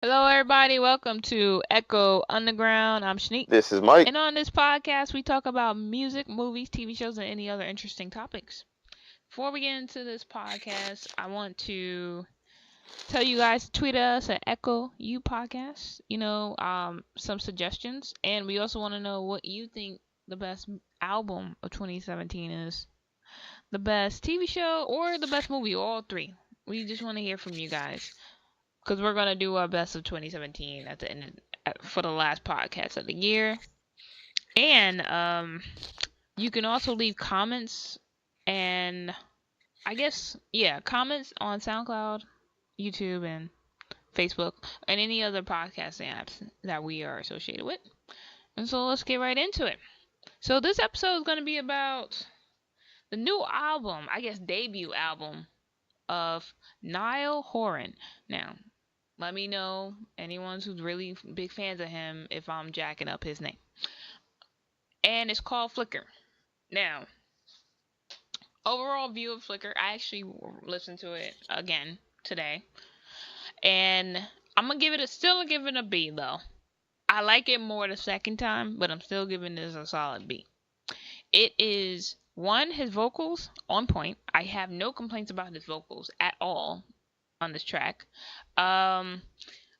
Hello, everybody. Welcome to Echo Underground. I'm Shanique. This is Mike. And on this podcast, we talk about music, movies, TV shows, and any other interesting topics. Before we get into this podcast, I want to tell you guys to tweet us at Echo U Podcast. Some suggestions. And we also want to know what you think the best album of 2017 is, the best TV show, or the best movie, or all three. We just want to hear from you guys because we're gonna do our best of 2017 at the end for the last podcast of the year. And you can also leave comments and comments on SoundCloud, YouTube, and Facebook, and any other podcast apps that we are associated with. And so let's get right into it. So this episode is gonna be about the new album, debut album of Niall Horan. Now, let me know, anyone who's really big fans of him, if I'm jacking up his name. And it's called Flicker. Now, overall view of Flicker, I actually listened to it again today. And I'm gonna give it a B though. I like it more the second time, but I'm still giving this a solid B. It is one, his vocals on point. I have no complaints about his vocals at all on this track. Um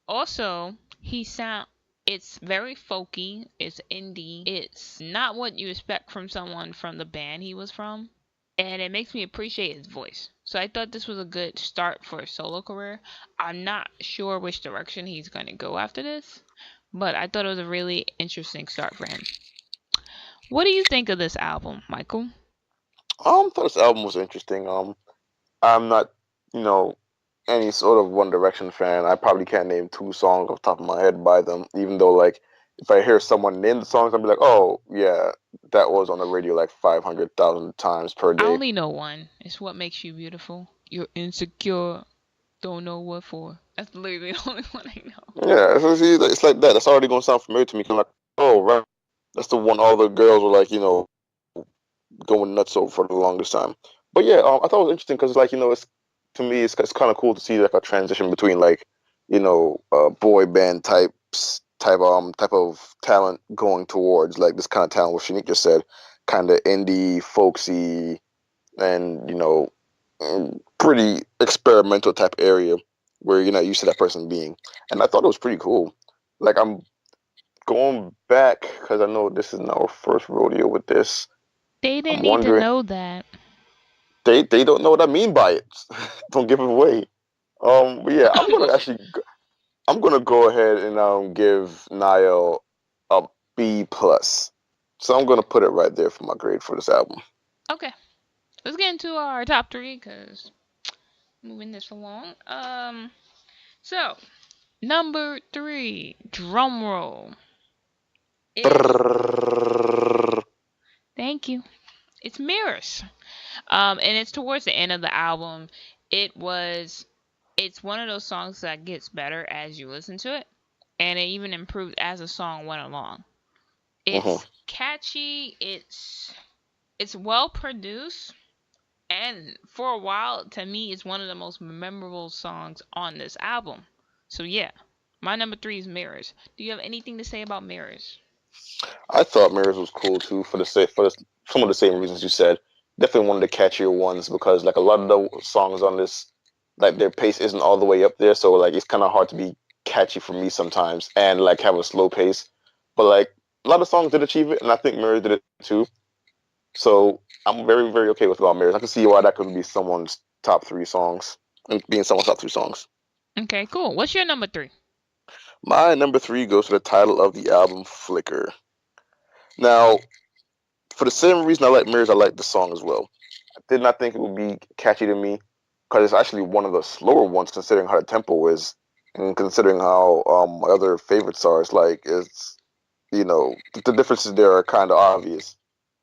Also, he sound it's very folky, it's indie, it's not what you expect from someone from the band he was from, and it makes me appreciate his voice. So I thought this was a good start for a solo career. I'm not sure which direction he's going to go after this, but I thought it was a really interesting start for him. What do you think of this album, Michael? Thought this album was interesting. I'm not, you know, any sort of One Direction fan. I probably can't name two songs off the top of my head by them. Even though, like, if I hear someone name the songs, I'll be like, oh yeah, that was on the radio like 500,000 times per I day. only know one. It's What Makes You Beautiful. You're insecure, don't know what for. That's literally the only one I know. Yeah, it's like that. That's already gonna sound familiar to me. 'Cause I'm like, oh right, that's the one all the girls were like, going nuts over for the longest time. But yeah, I thought it was interesting because like it's to me it's kind of cool to see like a transition between like boy band type of talent going towards like this kind of talent what Shanique just said, kind of indie folksy and pretty experimental type area where you're not used to that person being. And I thought it was pretty cool. Like I'm going back because I know this is not our first rodeo with this. They didn't I'm need to wondering. know that. They don't know what I mean by it. Don't give it away. But yeah, I'm gonna go ahead and give Niall a B plus. So I'm gonna put it right there for my grade for this album. Okay, let's get into our top three because moving this along. So number three, drum roll, is Brrrr. thank you. It's Mirrors. And it's towards the end of the album. It was. It's one of those songs that gets better as you listen to it, and it even improved as the song went along. Mhm. It's catchy. It's well produced, and for a while, to me, it's one of the most memorable songs on this album. So yeah, my number three is Mirrors. Do you have anything to say about Mirrors? I thought Mirrors was cool too some of the same reasons you said. Definitely one of the catchier ones because like a lot of the songs on this, like their pace isn't all the way up there, so like it's kind of hard to be catchy for me sometimes and like have a slow pace. But like a lot of songs did achieve it, and I think Mirrors did it too. So I'm very very okay with about Mirrors. I can see why that could be someone's top three songs and being someone's top three songs. Okay, cool. What's your number three? My number three goes to the title of the album, Flicker. Now, for the same reason I like Mirrors, I like the song as well. I did not think it would be catchy to me because it's actually one of the slower ones considering how the tempo is and considering how my other favorites are. It's like the differences there are kind of obvious.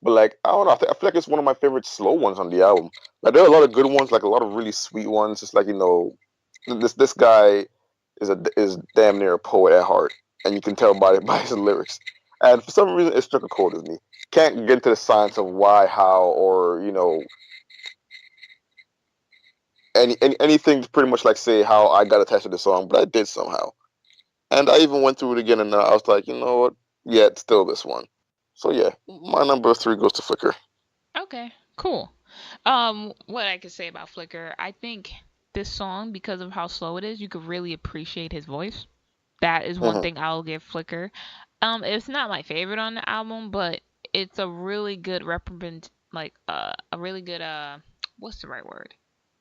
But like I don't know, I feel like it's one of my favorite slow ones on the album. Like there are a lot of good ones, like a lot of really sweet ones. It's like this guy is damn near a poet at heart, and you can tell by his lyrics. And for some reason, it struck a chord with me. Can't get into the science of why, how, or anything to pretty much like say how I got attached to the song, but I did somehow. And I even went through it again, and I was like, you know what? Yeah, it's still this one. So yeah, my number three goes to Flicker. Okay, cool. What I could say about Flicker, I think this song, because of how slow it is, you could really appreciate his voice. That is one Hmm. thing I'll give Flicker. It's not my favorite on the album, but it's a really good a really good what's the right word?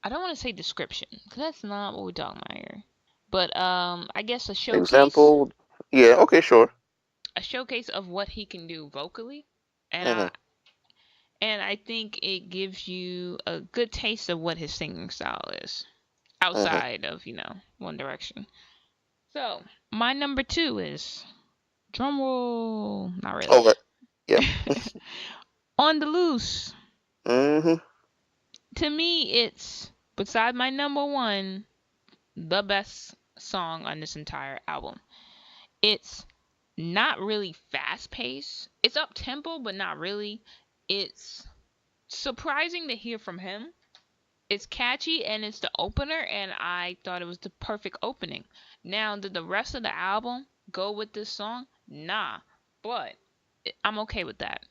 I don't want to say description, because that's not what we're talking about here. But I guess Example. Yeah. Okay. Sure. a showcase of what he can do vocally, and Hmm. I think it gives you a good taste of what his singing style is Hmm. outside of One Direction. So my number two is drum roll. Not really. Okay. Yeah. On the Loose. Hmm. To me, it's beside my number one, the best song on this entire album. It's not really fast paced. It's up tempo, but not really. It's surprising to hear from him. It's catchy and it's the opener, and I thought it was the perfect opening. Now, did the rest of the album go with this song? Nah, but I'm okay with that.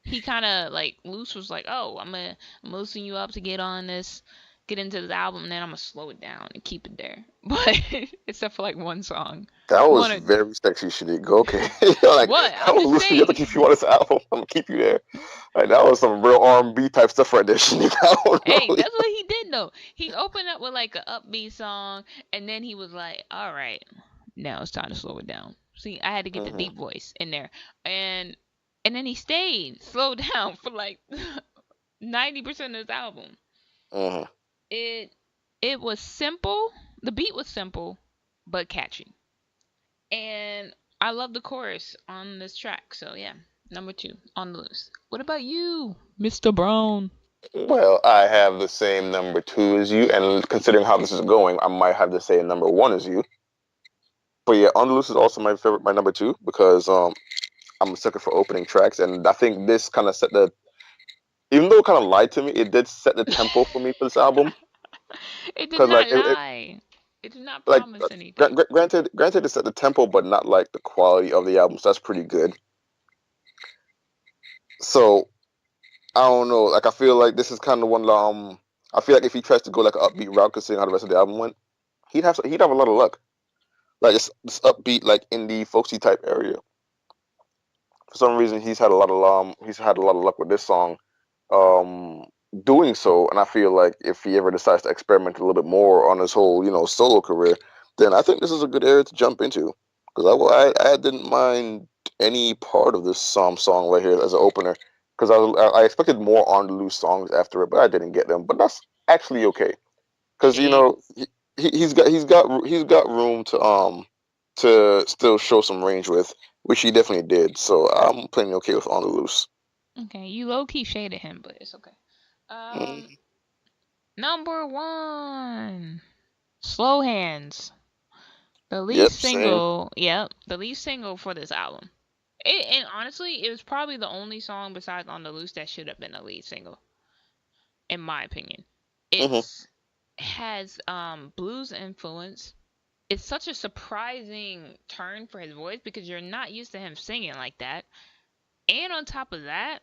He kind of like Loose was like, "Oh, I'm loosening you up to get into this album, and then I'm gonna slow it down and keep it there." But except for like one song, That was one or very sexy, Shanique. Okay. Like, what? I I'm will just listen to you. I have to saying. keep you on this album. I'm gonna keep you there. Like, that was some real R&B type stuff right there, Shanique. I don't Hey, know. that's what he did though. He opened up with like an upbeat song, and then he was like, "All right, now it's time to slow it down." See, I had to get the Hmm. deep voice in there, and then he stayed slowed down for like 90% of this album. Hmm. It it was simple. The beat was simple, but catchy, and I love the chorus on this track. So yeah, number two on the list. What about you, Mr. Brown? Well, I have the same number two as you, and considering how this is going, I might have the same number one as you. But yeah, On the Loose is also my favorite, my number two, because I'm a sucker for opening tracks, and I think this kind of set the, even though it kind of lied to me, it did set the tempo for me for this album. It did Because not lie. It did not like promise anything. granted, it set the tempo, but not like the quality of the album. So that's pretty good. So I don't know. Like I feel like this is kind of one. I feel like if he tries to go like an upbeat route, considering how the rest of the album went, he'd have a lot of luck. Like it's this upbeat, like indie, folksy type area. For some reason, he's had a lot of luck with this song, um, doing so. And I feel like if he ever decides to experiment a little bit more on his whole, solo career, then I think this is a good area to jump into. Because I didn't mind any part of this song right here as an opener. Because I expected more on the loose songs after it, but I didn't get them. But that's actually okay. Because Shade. he's got room to still show some range with, which he definitely did. So I'm plenty okay with on the loose. Okay, you low key shaded him, but it's okay. Um, Mm, number one, Slow Hands. The lead yep, same. single. Yep, the lead single for this album. And honestly, it was probably the only song besides On the Loose that should have been a lead single, in my opinion. Hmm. It's has blues influence. It's such a surprising turn for his voice because you're not used to him singing like that. And on top of that,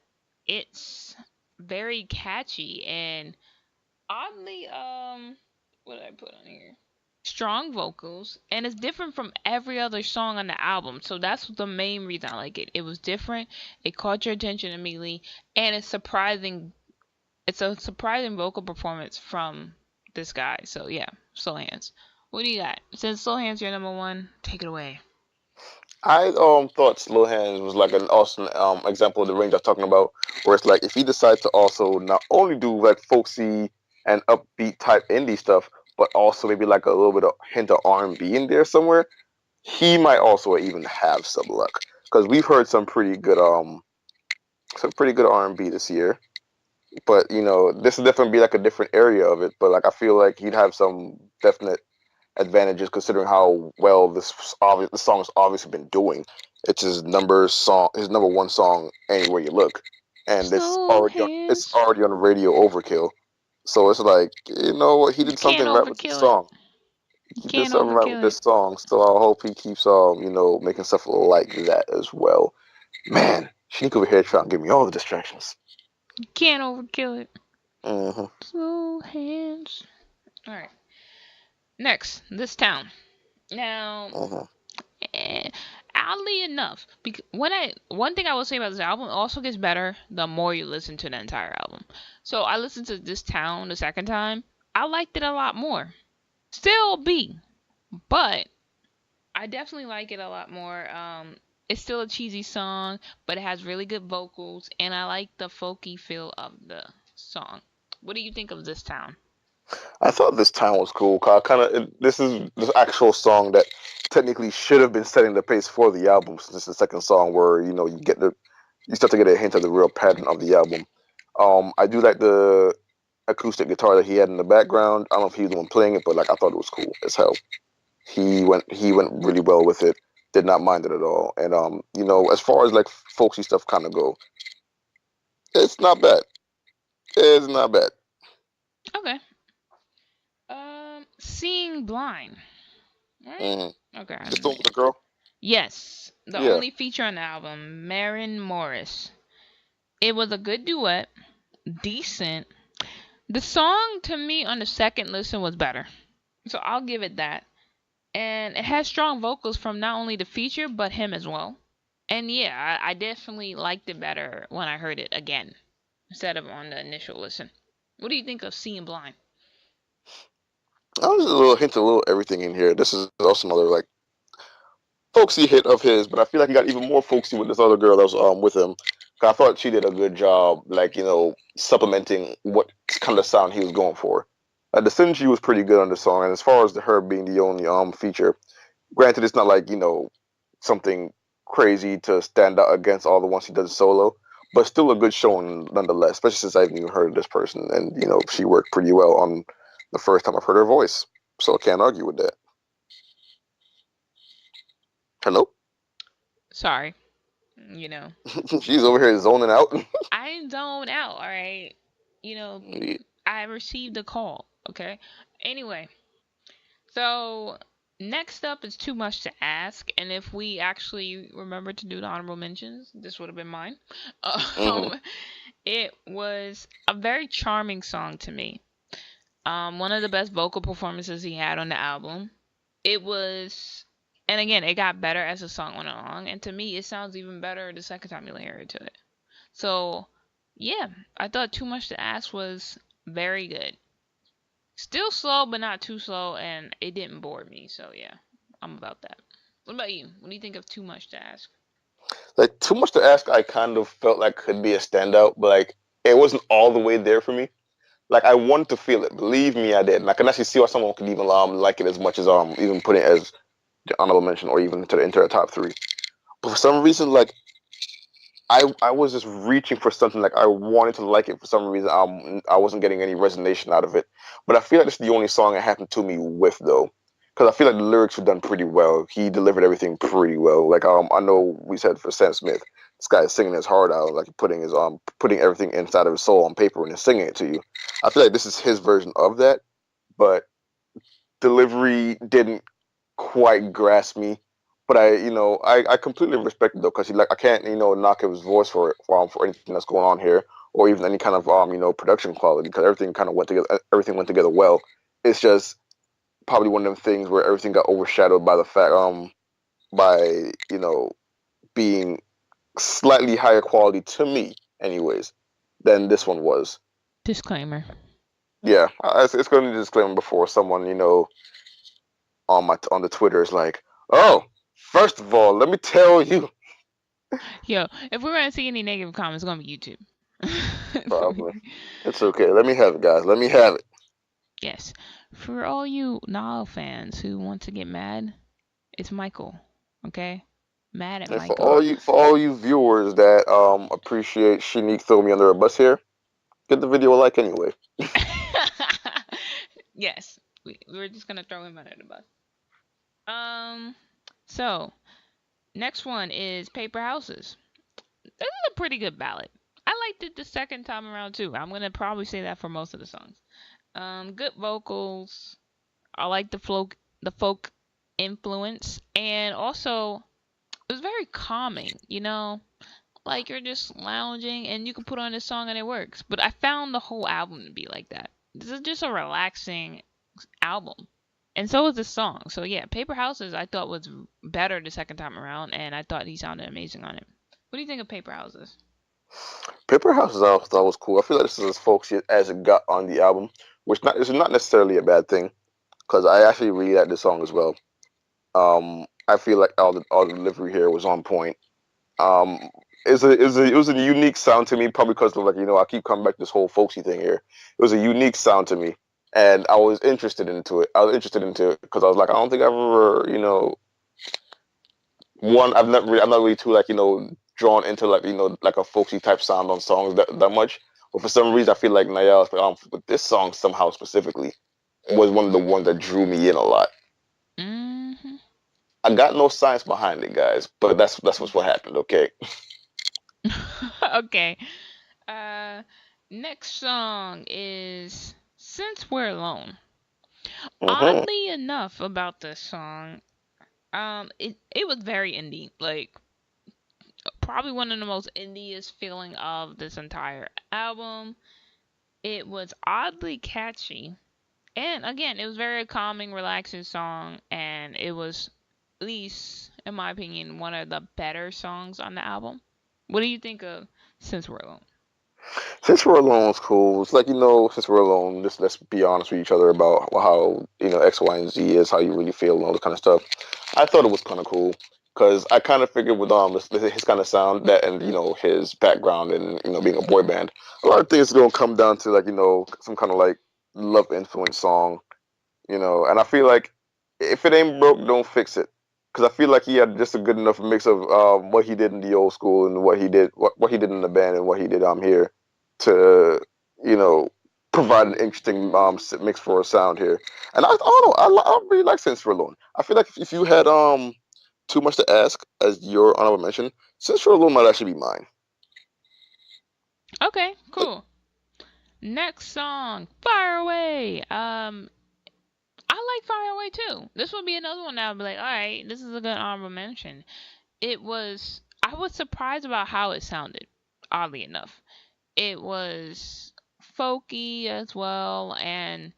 it's very catchy and oddly what did I put on here? Strong vocals, and it's different from every other song on the album. So that's the main reason I like it. It was different. It caught your attention immediately, and it's surprising. It's a surprising vocal performance from this guy. So yeah, Slow Hands. What do you got? Since Slow Hands your number one, take it away. I thought Slow Hands was like an awesome example of the range I was talking about, where it's like if he decides to also not only do like folksy and upbeat type indie stuff, but also maybe like a little bit of hint of R&B in there somewhere, he might also even have some luck because we've heard some pretty good R&B this year. But this would definitely be like a different area of it. But like I feel like he'd have some definite advantages considering how well the song has obviously been doing. It's his number one song anywhere you look, and Slow it's Hands. already on radio overkill. So it's like, you know what, he You did can't something right with the overkill it. song. He did Can't something right with overkill it. this song, so I hope he keeps making stuff like that as well. Man, Shanique over here trying to give me all the distractions. Can't overkill it. Mm-hmm. Slow hands. All right. Next, this town. Now, Mm-hmm. eh, oddly enough, one thing I will say about this album, it also gets better the more you listen to the entire album. So I listened to this town the second time. I liked it a lot more. Still B, but I definitely like it a lot more. It's still a cheesy song, but it has really good vocals, and I like the folky feel of the song. What do you think of this town? I thought this town was cool. 'Cause I kind of this is this actual song that technically should have been setting the pace for the album. Since it's the second song where you start to get a hint of the real pattern of the album. I do like the acoustic guitar that he had in the background. I don't know if he was the one playing it, but like I thought it was cool as hell. He went really well with it. Did not mind it at all. And as far as like folksy stuff kind of go, it's not bad. It's not bad. Okay. Seeing Blind. Right? Hmm. Okay. Just one with the girl. Yes, the Yeah. only feature on the album, Marin Morris. It was a good duet, decent. The song to me on the second listen was better, so I'll give it that. And it has strong vocals from not only the feature but him as well. And yeah, I definitely liked it better when I heard it again instead of on the initial listen. What do you think of Seeing Blind? I was a little hint, a little everything in here. This is also another like folksy hit of his, but I feel like he got even more folksy with this other girl that was with him. 'Cause I thought she did a good job, like supplementing what kind of sound he was going for. The synergy was pretty good on the song, and as far as her being the only feature, granted it's not like something crazy to stand out against all the ones he does solo, but still a good showing nonetheless. Especially since I haven't even heard of this person, and she worked pretty well on the first time I've heard her voice, so I can't argue with that. Hello. Sorry, you know, She's over here zoning out. I zoned out. All right, you know, I received a call. Okay. Anyway, so next up is Too Much to Ask, and if we actually remember to do the honorable mentions, this would have been mine. Hmm. Um, it was a very charming song to me. One of the best vocal performances he had on the album. It was, and again, it got better as the song went along, and to me, it sounds even better the second time you hear it to it. So, yeah, I thought Too Much to Ask was very good. Still slow, but not too slow, and it didn't bore me. So yeah, I'm about that. What about you? What do you think of Too Much to Ask? Like too much to ask. I kind of felt like could be a standout, but like it wasn't all the way there for me. Like I wanted to feel it. Believe me, I did. And I can actually see why someone could even like it as much as even put it as the honorable mention or even to the into the top three. But for some reason, like I was just reaching for something like I wanted to like it for some reason. I wasn't getting any resonation out of it. But I feel like this is the only song it happened to me with though, because I feel like the lyrics were done pretty well. He delivered everything pretty well. Like I know we said for Sam Smith, this guy is singing his heart out, like putting everything inside of his soul on paper and then singing it to you. I feel like this is his version of that, but delivery didn't quite grasp me. But I completely respect it though, because I can't knock his voice for anything that's going on here, or even any kind of production quality, because everything kind of went together. Everything went together well. It's just probably one of them things where everything got overshadowed by the fact by being slightly higher quality to me, anyways, than this one was. Disclaimer. Yeah, it's going to be a disclaimer before someone on the Twitter is like, oh, first of all, let me tell you. Yo, if we're gonna see any negative comments, it's gonna be YouTube. Probably. It's okay. Let me have it, guys. Let me have it. Yes. For all you Niall fans who want to get mad, it's Michael. Okay? Mad at And Michael. for all you viewers that appreciate Shanique throwing me under a bus here, get the video a like anyway. Yes. We're just gonna throw him under the bus. Um so next one is Paper Houses. This is a pretty good ballad. I liked it the second time around too. I'm gonna probably say that for most of the songs. Good vocals. I like the the folk influence, and also it was very calming. Like you're just lounging and you can put on this song and it works. But I found the whole album to be like that. This is just a relaxing album. And so was this song. So yeah, Paper Houses I thought was better the second time around, and I thought he sounded amazing on it. What do you think of Paper Houses? Paper Houses I thought was cool. I feel like this is as folksy as it got on the album, which not is not necessarily a bad thing because I actually really like this song as well. I feel like all the delivery here was on point. Um, it was a unique sound to me, probably because of, like, I keep coming back to this whole folksy thing here. It was a unique sound to me, and I was interested into it. I was interested into it because I was like, I don't think I've ever, I'm not really too, like, drawn into, like, like a folksy type sound on songs that much. But for some reason, I feel like Niall, with this song somehow specifically, was one of the ones that drew me in a lot. Hmm. I got no science behind it, guys, but that's what happened. Okay. Okay. Uh, Next song is Since We're Alone. Mhm. Oddly enough, about this song, it was very indie. Like probably one of the most indiest feeling of this entire album. It was oddly catchy. And again, it was very calming, relaxing song, and it was, at least in my opinion, one of the better songs on the album. What do you think of Since We're Alone? Since we're alone is cool. It's like, since we're alone, just let's be honest with each other about how X, Y, and Z is, how you really feel, and all this kind of stuff. I thought it was kind of cool because I kind of figured with his kind of sound that, and his background and being a boy band, a lot of things are gonna come down to, like, some kind of like love influence song, And I feel like if it ain't broke, don't fix it. Because I feel like he had just a good enough mix of what he did in the old school and what he did in the band and what he did here to you know provide an interesting mix for a sound here. And I don't know, I really like Sense for Alone. I feel like if you had Too Much to Ask as your honorable mention, Sense for Alone might actually be mine. Okay, cool. Next song, Fire Away. I like Fire Away too. This would be another one that I'd be like, all right, this is a good honorable mention. I was surprised about how it sounded, oddly enough. It was folky as well, and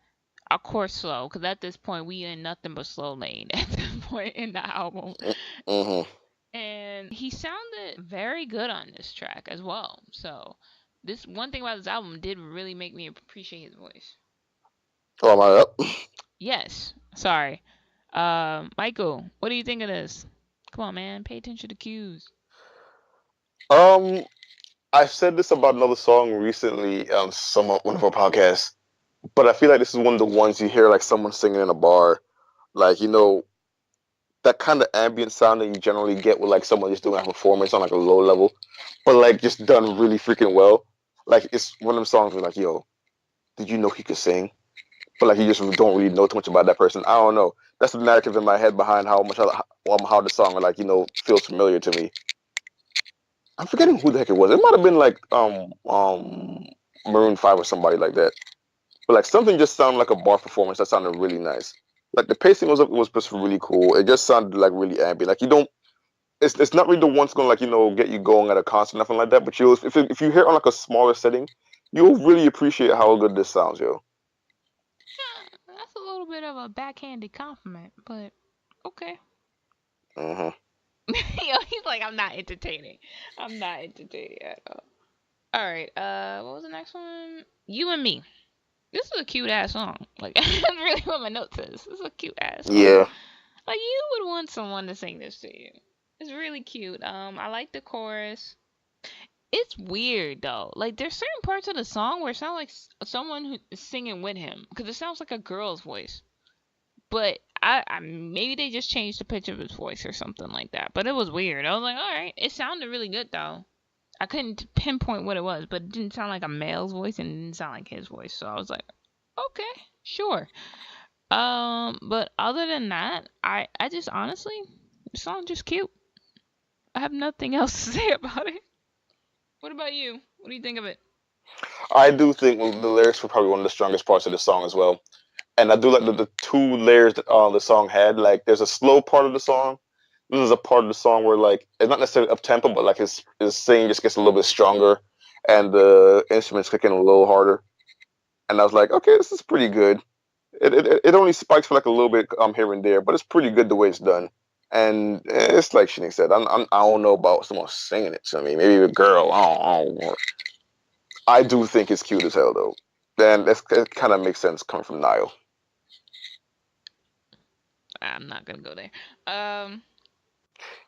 of course slow, because at this point we in nothing but slow lane at this point in the album. Mm-hmm. And he sounded very good on this track as well. So this one thing about this album did really make me appreciate his voice. Oh, am I up? Yes. Sorry. Michael, what do you think of this? Come on, man. Pay attention to cues. Um, I said this about another song recently on one of our podcasts, but I feel like this is one of the ones you hear like someone singing in a bar, like, that kind of ambient sound that you generally get with like someone just doing a performance on like a low level, but like just done really freaking well. Like it's one of them songs where like, yo, did you know he could sing? But like you just don't really know too much about that person. I don't know. That's the narrative in my head behind how the song like feels familiar to me. I'm forgetting who the heck it was. It might have been like Maroon 5 or somebody like that. But like something just sounded like a bar performance that sounded really nice. Like the pacing was just really cool. It just sounded like really ambient. Like you don't. It's not really the one that's gonna like get you going at a concert, nothing like that. But you if you hear it on like a smaller setting, you'll really appreciate how good this sounds, yo. Yeah, that's a little bit of a backhanded compliment, but okay. Hmm. Yo, he's like, I'm not entertaining. I'm not entertaining at all. All right. What was the next one? You and Me. This is a cute ass song. Like, that's really what my note says. This is a cute ass song. Yeah. Like, you would want someone to sing this to you. It's really cute. I like the chorus. It's weird though. Like, there's certain parts of the song where it sounds like someone who is singing with him, because it sounds like a girl's voice. But I maybe they just changed the pitch of his voice or something like that. But it was weird. I was like, all right. It sounded really good though. I couldn't pinpoint what it was, but it didn't sound like a male's voice and it didn't sound like his voice. So I was like, okay, sure. But other than that, I just honestly, the song just cute. I have nothing else to say about it. What about you? What do you think of it? I do think the lyrics were probably one of the strongest parts of the song as well. and I do like the two layers that the song had. Like, there's a slow part of the song. Then there's a part of the song where like it's not necessarily up tempo, but like his singing just gets a little bit stronger, and the instruments kick in a little harder. And I was like, okay, this is pretty good. It only spikes for like a little bit here and there, but it's pretty good the way it's done. And it's like Shanique said, I don't know about someone singing it to me. Maybe a girl. I don't know. I do think it's cute as hell though. Then it kind of makes sense coming from Niall. I'm not gonna go there. Um,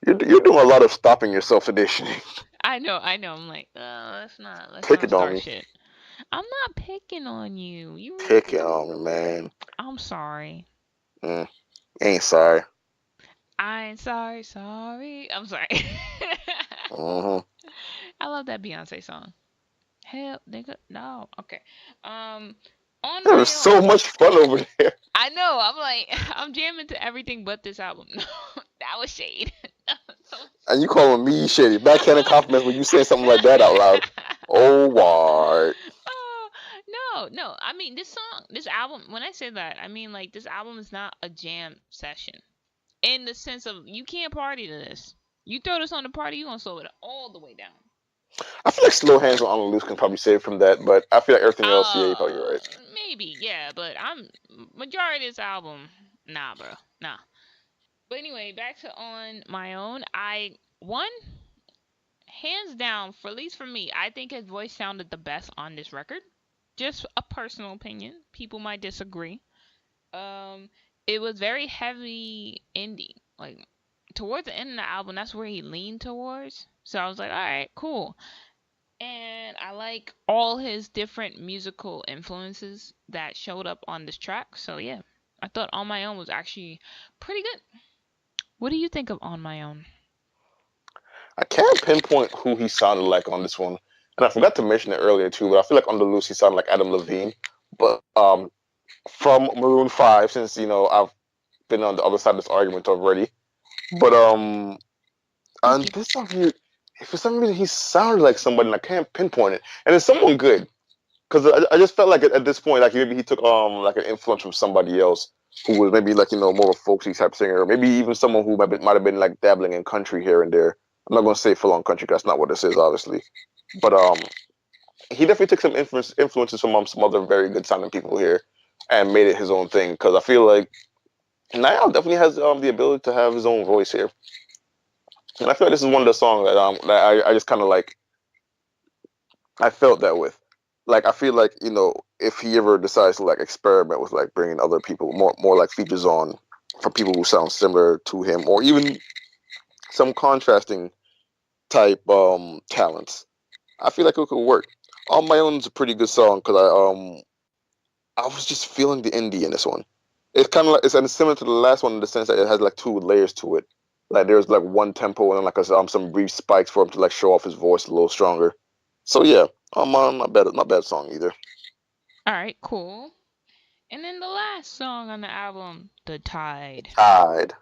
You're doing a lot of stopping yourself today, Shanique. I know. I'm like, let's not Picking on start me. shit. I'm not picking on you. You really Picking think? on me, man. I'm sorry. Mm, ain't sorry. I'm sorry, sorry. I'm sorry. Hmm. I love that Beyonce song. Hell, nigga, no. Okay. Um, on There my was own. so much fun over there. I know. I'm like, I'm jamming to everything but this album. No, that was shade. So And you calling me shady. Backhanded compliments when you say something like that out loud. Oh, what? oh no. I mean, this song, this album. When I say that, I mean like this album is not a jam session in the sense of you can't party to this. You throw this on the party, you gonna slow it all the way down. I feel like Slow Hands on the Loose can probably save from that, but I feel like everything else, yeah, you're probably right. Maybe, yeah, but I'm majority of this album, nah, bro, nah. But anyway, back to on my own. I one hands down, for at least for me, I think his voice sounded the best on this record. Just a personal opinion. People might disagree. Um, it was very heavy indie. Like towards the end of the album, that's where he leaned towards. So I was like, all right, cool. And I like all his different musical influences that showed up on this track. So yeah, I thought On My Own was actually pretty good. What do you think of On My Own? I can't pinpoint who he sounded like on this one, and I forgot to mention it earlier too. But I feel like on the Loose he sounded like Adam Levine. But from Maroon Five, since I've been on the other side of this argument already. But on Thank you. this song, for some reason he sounded like somebody, and I can't pinpoint it. And it's someone good. Because I just felt like at this point, like maybe he took like an influence from somebody else who was maybe like more of a folksy type singer, or maybe even someone who might have been like dabbling in country here and there. I'm not gonna say full on country, 'cause that's not what this is, obviously. But he definitely took some influences from some other very good sounding people here, and made it his own thing. Because I feel like Niall definitely has the ability to have his own voice here, and I feel like this is one of the songs that I just kind of like I felt that with. Like I feel like if he ever decides to like experiment with like bringing other people more like features on for people who sound similar to him, or even some contrasting type talents, I feel like it could work. On My Own is a pretty good song because I was just feeling the indie in this one. It's kind of like it's similar to the last one in the sense that it has like two layers to it. Like there's like one tempo and then like some brief spikes for him to like show off his voice a little stronger. So yeah, not bad song either. All right, cool. And then the last song on the album, The Tide. Tied.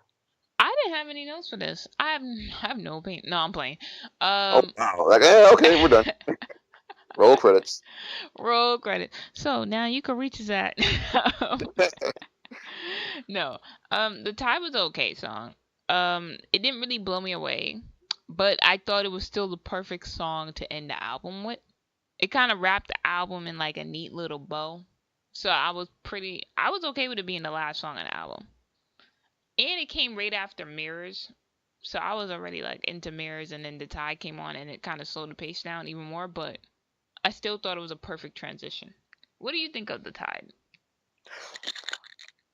I didn't have any notes for this. I have no opinion. No, I'm playing. Oh Um, wow. Like okay, we're done. Roll credits. roll credit. So now you can reach us at. No, the Tide was okay song. It didn't really blow me away, but I thought it was still the perfect song to end the album with. It kind of wrapped the album in like a neat little bow. So I was okay with it being the last song on the album. And it came right after Mirrors. So I was already like into Mirrors, and then The Tide came on and it kind of slowed the pace down even more, but I still thought it was a perfect transition. What do you think of The Tide?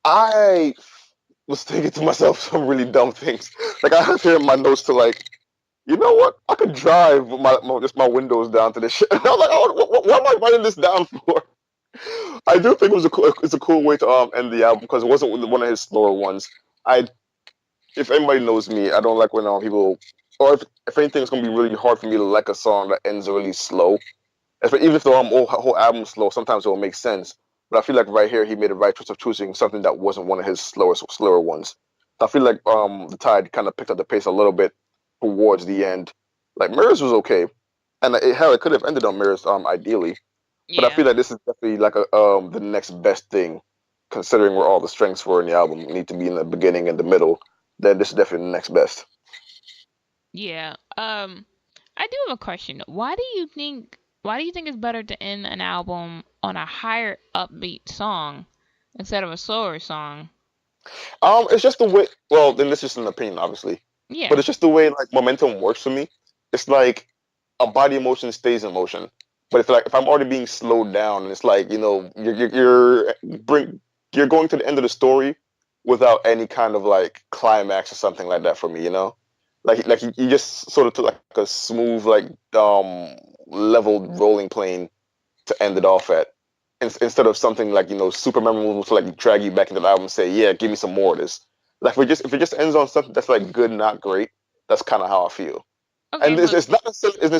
I was thinking to myself some really dumb things. Like I have here in my notes to like, you know what? I could drive with just my windows down to this shit. And I was like, oh, what am I writing this down for? I do think it's a cool way to end the album because it wasn't one of his slower ones. I If anybody knows me, I don't like when people, or if anything, it's gonna be really hard for me to like a song that ends really slow. Even if the whole album slow, sometimes it will make sense. But I feel like right here he made the right choice of choosing something that wasn't one of his slower ones. I feel like the Tide kind of picked up the pace a little bit towards the end. Like Mirrors was okay, and it could have ended on Mirrors ideally. But I Yeah. feel like this is definitely like the next best thing. considering where all the strengths were in the album need to be in the beginning and the middle, then this is definitely the next best. Yeah. I do have a question. Why do you think it's better to end an album on a higher upbeat song instead of a slower song? It's just the way. Well, then this is an opinion, obviously, but Yeah. it's just the way like momentum works for me. It's like a body of motion stays in motion, but if I'm already being slowed down, it's like you're going to the end of the story without any kind of like climax or something like that for me. You just sort of took like a smooth leveled rolling plane to end it off at. Instead of something like super memorable to like drag you back into the album and say, yeah, give me some more of this. Like if it just ends on something that's like good, not great, that's kind of how I feel. Okay, And but it's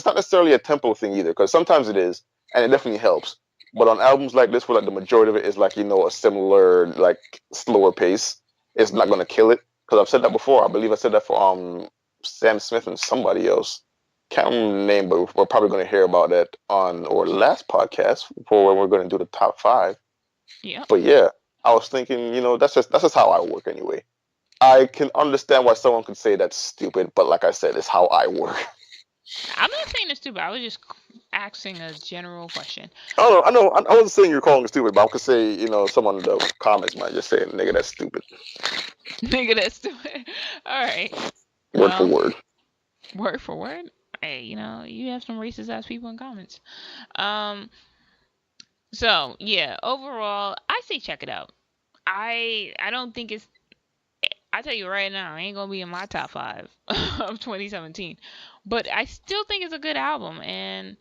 not necessarily a tempo thing either, because sometimes it is, and it definitely helps. But on albums like this, where like the majority of it is like a similar like slower pace, it's not gonna kill it. Because I've said that before. I believe I said that for Sam Smith and somebody else. Can't remember the name, but we're probably gonna hear about that on our last podcast for when we're gonna do the top five. yeah. But yeah, I was thinking, that's just how I work anyway. I can understand why someone could say that's stupid, but like I said, it's how I work. I'm not saying it's stupid. I was just asking a general question. I wasn't saying you're calling it stupid, but I could say, someone in the comments might just say, nigga, that's stupid. Nigga, that's stupid. All right. Word for Well, word. word for word. Hey, you have some racist ass people in comments. Um. So yeah, overall, I say check it out. I don't think it's. I tell you right now, it ain't gonna be in my top five of 2017, but I still think it's a good album, and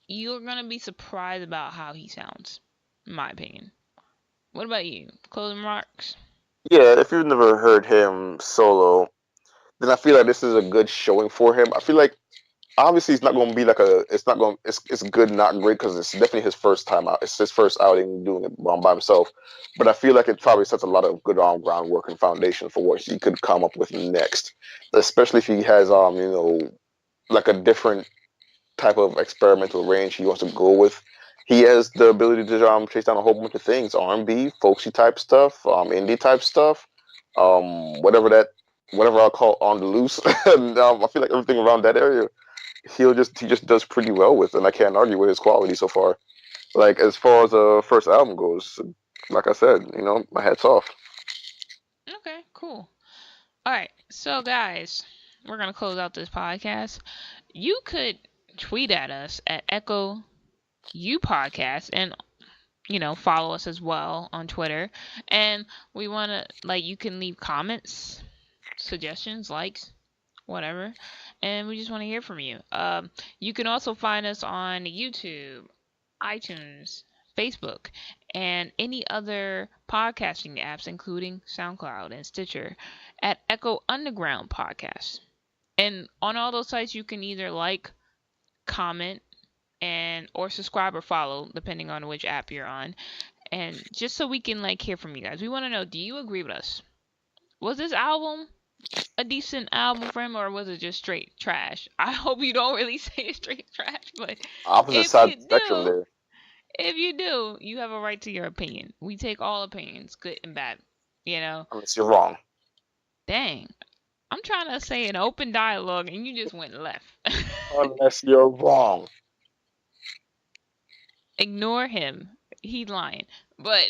you're gonna be surprised about how he sounds, in my opinion. What about you? Closing remarks? Yeah, if you've never heard him solo, then I feel like this is a good showing for him. I feel like obviously it's not going to be like it's not going it's good, not great, because it's definitely his first time out. It's his first outing doing it by himself. But I feel like it probably sets a lot of good groundwork and foundation for what he could come up with next, especially if he has like a different type of experimental range he wants to go with. He has the ability to chase down a whole bunch of things: R&B, folksy type stuff, indie type stuff, whatever I'll call on the loose. And I feel like everything around that area he just does pretty well with, and I can't argue with his quality so far. Like as far as the first album goes, like I said, my hat's off. Okay, cool. All right, so guys, we're gonna close out this podcast. You could tweet at us at Echo U Podcast and follow us as well on Twitter. And we wanna you can leave comments, suggestions, likes, whatever, and we just want to hear from you. You can also find us on YouTube, iTunes, Facebook, and any other podcasting apps, including SoundCloud and Stitcher, at Echo Underground Podcast. And on all those sites, you can either comment, and or subscribe or follow, depending on which app you're on. And just so we can hear from you guys, we want to know: do you agree with us? Was this album a decent album for him, or was it just straight trash? I hope you don't really say it's straight trash, but Opposite if side you of the spectrum do, there. you have a right to your opinion. We take all opinions, good and bad. You know, Unless you're wrong. dang, I'm trying to say an open dialogue, and you just went left. Unless you're wrong. Ignore him. He's lying. But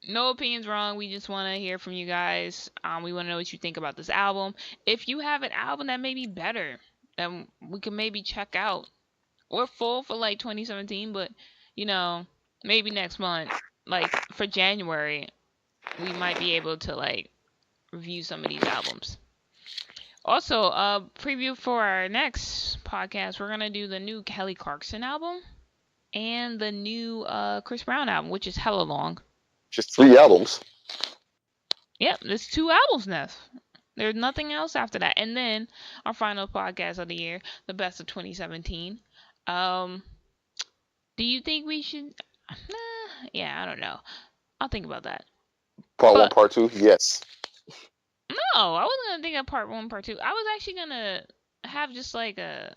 no opinions wrong. We just want to hear from you guys. We want to know what you think about this album. If you have an album that may be better, then we can maybe check out. We're full for 2017, but maybe next month, for January, we might be able to review some of these albums. Also, preview for our next podcast, we're gonna do the new Kelly Clarkson album and the new Chris Brown album, which is hella long. Just 3 albums. Yep, there's 2 albums now. There's nothing else after that. And then our final podcast of the year, the best of 2017. Do you think we should? Yeah, I don't know. I'll think about that. Part one, But part two. Yes. no, I wasn't gonna think of part one, part two. I was actually gonna have just a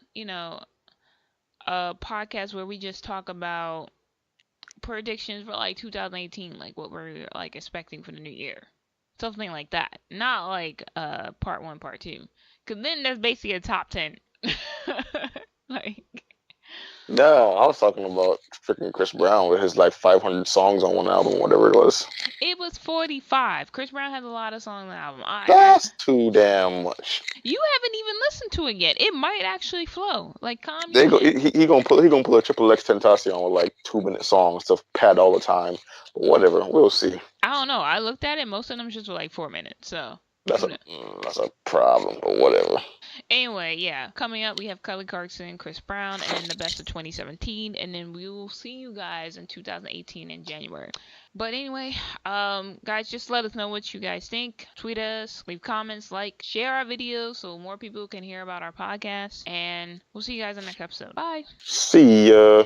podcast where we just talk about predictions for like 2018, like what we're like expecting for the new year. Something like that. Not like part 1, part 2. Cuz then that's basically a top 10. Like No, I was talking about freaking Chris Brown with his like 500 songs on one album, whatever it was. it was 45. Chris Brown has a lot of songs on the album. That's too damn much. You haven't even listened to it yet. It might actually flow. Like calm They your go. shit. He gonna pull a Triple X Tentacion with like 2 minute songs to pad all the time. But whatever, we'll see. I don't know. I looked at it. Most of them just were like 4 minutes. So That's a problem. But whatever. anyway, yeah. Coming up, we have Kelly Clarkson, Chris Brown, and then the best of 2017, and then we will see you guys in 2018 in January. But anyway, guys, just let us know what you guys think. Tweet us, leave comments, like, share our videos so more people can hear about our podcast. And we'll see you guys in the next episode. Bye. See ya.